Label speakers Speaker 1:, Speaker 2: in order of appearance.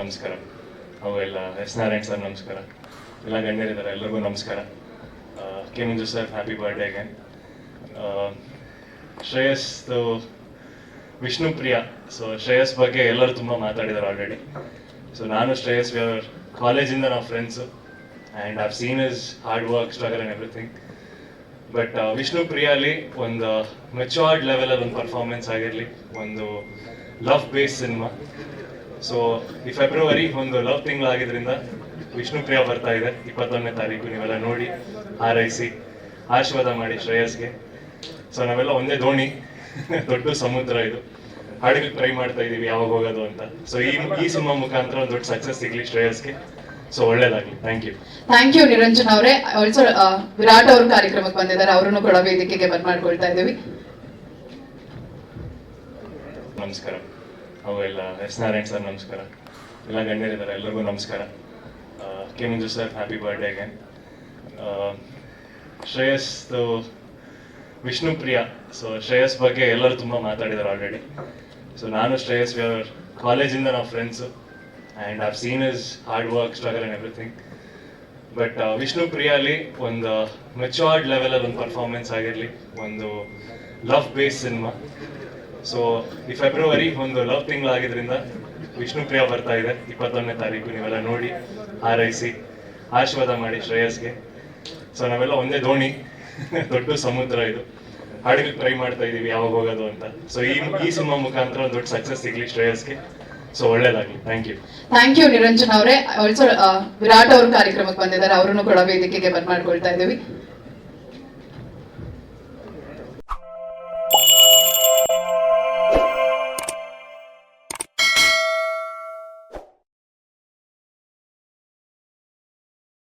Speaker 1: ನಮಸ್ಕಾರ. ಹಾಗೂ ಎಲ್ಲ ಎಸ್ ನಾರಾಯಣ್ ಸರ್ ನಮಸ್ಕಾರ. ಎಲ್ಲ ಗಣ್ಯರಿದ್ದಾರೆ, ಎಲ್ಲರಿಗೂ ನಮಸ್ಕಾರ. K Manju sir happy birthday again. Shreyas Vishnupriya. So Shreyas ಬಗ್ಗೆ ಎಲ್ಲರೂ ತುಂಬ ಮಾತಾಡಿದ್ದಾರೆ ಆಲ್ರೆಡಿ. ಸೊ ನಾನು ಶ್ರೇಯಸ್ ಕಾಲೇಜಿಂದ ನಾವು friends and I've seen is hard work, struggle and everything. But ವಿಷ್ಣುಪ್ರಿಯಲ್ಲಿ ಒಂದು ಮೆಚೂರ್ಡ್ ಲೆವೆಲಲ್ಲಿ ಒಂದು ಪರ್ಫಾರ್ಮೆನ್ಸ್ ಆಗಿರಲಿ, ಒಂದು ಲವ್ ಬೇಸ್ ಸಿನಿಮಾ. ಸೊ ಈ ಫೆಬ್ರವರಿ ಒಂದು ಲವ್ ತಿಂಗಳಾಗಿದ್ದರಿಂದ ವಿಷ್ಣುಪ್ರಿಯ ಬರ್ತಾ ಇದೆ 21ನೇ ತಾರೀಕು. ನೀವೆಲ್ಲ ನೋಡಿ ಹಾರೈಸಿ ಆಶೀರ್ವಾದ ಮಾಡಿ ಶ್ರೇಯಸ್ಗೆ. ಸೊ ನಾವೆಲ್ಲ ಒಂದೇ ದೋಣಿ, ದೊಡ್ಡ ಸಮುದ್ರ ಇದು. ಹಾಡಿಗೆ ಟ್ರೈ ಮಾಡ್ತಾ ಇದ್ದೀವಿ ಯಾವಾಗ ಹೋಗೋದು ಅಂತ. ಸೊ ಈ ಸಿನಿಮಾ ಮುಖಾಂತರ ಒಂದು ದೊಡ್ಡ ಸಕ್ಸಸ್ ಸಿಗಲಿ ಶ್ರೇಯಸ್ಗೆ. ಸೊ ಒಳ್ಳೇದಾಗಲಿ. Thank you.
Speaker 2: Thank you Niranjan ಅವರೇ. ಆಲ್ಸೋ ವಿರಾಟ್ ಅವರು ಕಾರ್ಯಕ್ರಮಕ್ಕೆ ಬಂದಿದ್ದಾರೆ, ಅವರನ್ನು ಕೂಡ ವೇದಿಕೆಗೆ ಬರ್ಮಾಡ್ಕೊಳ್ತಾ ಇದ್ದೀವಿ.
Speaker 1: ನಮಸ್ಕಾರ. ಹಾಗೂ ಎಲ್ಲ ಎಸ್ ನಾರಾಯಣ್ ಸರ್ ನಮಸ್ಕಾರ. ಎಲ್ಲ ಗಣ್ಯರಿದ್ದಾರೆ, ಎಲ್ಲರಿಗೂ ನಮಸ್ಕಾರ. K Manju sir happy birthday again. Shreyas Vishnupriya. So Shreyas ಬಗ್ಗೆ ಎಲ್ಲರೂ ತುಂಬ ಮಾತಾಡಿದ್ದಾರೆ ಆಲ್ರೆಡಿ. ಸೊ ನಾನು ಶ್ರೇಯಸ್ ಕಾಲೇಜಿಂದ ನಾವು friends and I've seen is hard work, struggle and everything. But ವಿಷ್ಣುಪ್ರಿಯಲ್ಲಿ ಒಂದು ಮೆಚೂರ್ಡ್ ಲೆವೆಲಲ್ಲಿ ಒಂದು ಪರ್ಫಾರ್ಮೆನ್ಸ್ ಆಗಿರಲಿ, ಒಂದು ಲವ್ ಬೇಸ್ ಸಿನಿಮಾ. ಸೊ ಈ ಫೆಬ್ರವರಿ ಒಂದು ಲವ್ ತಿಂಗಳಾಗಿದ್ದರಿಂದ ವಿಷ್ಣುಪ್ರಿಯ ಬರ್ತಾ ಇದೆ 21ನೇ ತಾರೀಕು. ನೀವೆಲ್ಲ ನೋಡಿ ಹಾರೈಸಿ ಆಶೀರ್ವಾದ ಮಾಡಿ ಶ್ರೇಯಸ್ಗೆ. ಸೊ ನಾವೆಲ್ಲ ಒಂದೇ ದೋಣಿ, ದೊಡ್ಡ ಸಮುದ್ರ ಇದು. ಹಾಡಿಗೆ ಟ್ರೈ ಮಾಡ್ತಾ ಇದ್ದೀವಿ ಯಾವಾಗ ಹೋಗೋದು ಅಂತ. ಸೊ ಈ ಸಿನಿಮಾ ಮುಖಾಂತರ ಒಂದು ದೊಡ್ಡ ಸಕ್ಸಸ್ ಸಿಗಲಿ ಶ್ರೇಯಸ್ಗೆ. ಸೊ ಒಳ್ಳೇದಾಗಲಿ. Thank you.
Speaker 2: Thank you Niranjan ಅವರೇ. ಆಲ್ಸೋ ವಿರಾಟ್ ಅವರು ಕಾರ್ಯಕ್ರಮಕ್ಕೆ ಬಂದಿದ್ದಾರೆ, ಅವರನ್ನು ಕೂಡ ವೇದಿಕೆಗೆ ಬರ್ಮಾಡ್ಕೊಳ್ತಾ ಇದ್ದೀವಿ.